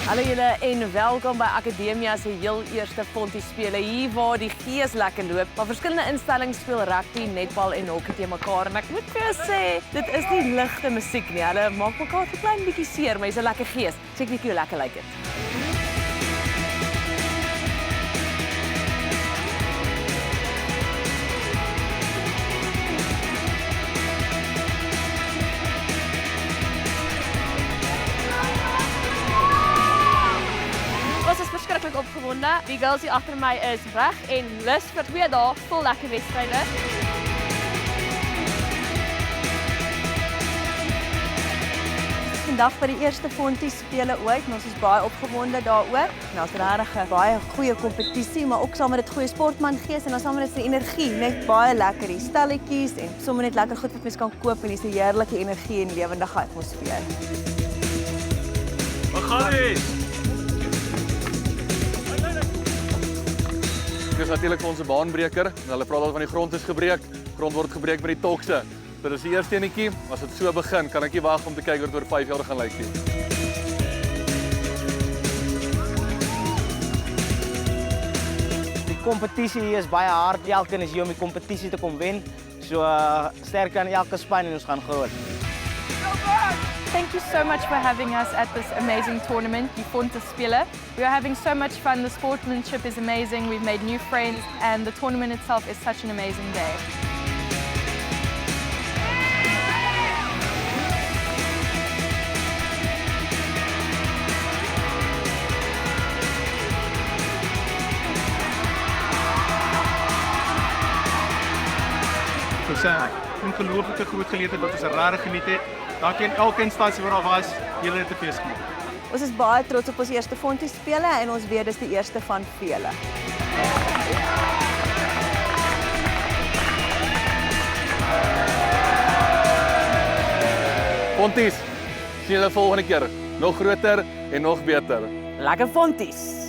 Hallo julle en welkom by Akademia se heel eerste Fontie spele hier waar die gees lekker loop. Maar verskillende instellings speel rugby, netbal en hokkie te mekaar en ek moet vir jou sê, dit is nie ligte musiek nie. Hulle maak mekaar 'n klein bietjie seer, maar dis 'n lekker gees. Check net hoe lekker lyk dit. Ons is verskriklik opgewonde. Die girls hier agter my is reg en lus vir 2 dae vol lekker wedstryde. Vandag by die eerste Fontie spele ooit en ons is baie opgewonde daaroor. Nou is regtig 'n baie goeie kompetisie, maar ook saam met dit goeie sportmangees en dan saam met dit se energie, net baie lekker die stelletjies en sommer net lekker goed wat mens kan koop en dis 'n heerlike energie en lewendige atmosfeer. Wat gaan dit? Dit is natuurlik vir ons 'n baanbreker. Hulle praat al van die grond is gebreek. Grond word gebreek met die tokse. Dit is die eerste enetjie. As dit so begin, kan ek nie wag om te kyk hoe dit oor 5 jaar gaan lyk nie. Die kompetisie hier is baie hard. Elkeen is hier om die kompetisie te kom wen. So sterk aan elke span en ons gaan groot. Thank you so much for having us at this amazing tournament, die Fontie Spele. We are having so much fun. The sportsmanship is amazing. We've made new friends and the tournament itself is such an amazing day. Dit is 'n ongelooflike groot geleentheid wat ons regtig geniet het. Dankie aan elke instansie wat daar was. Julle het 'n fees gemaak. Ons is baie trots op ons eerste Fontie spele en ons weet dis die eerste van vele. Fonties, sien julle volgende keer. Nog groter en nog beter. Lekker Fonties.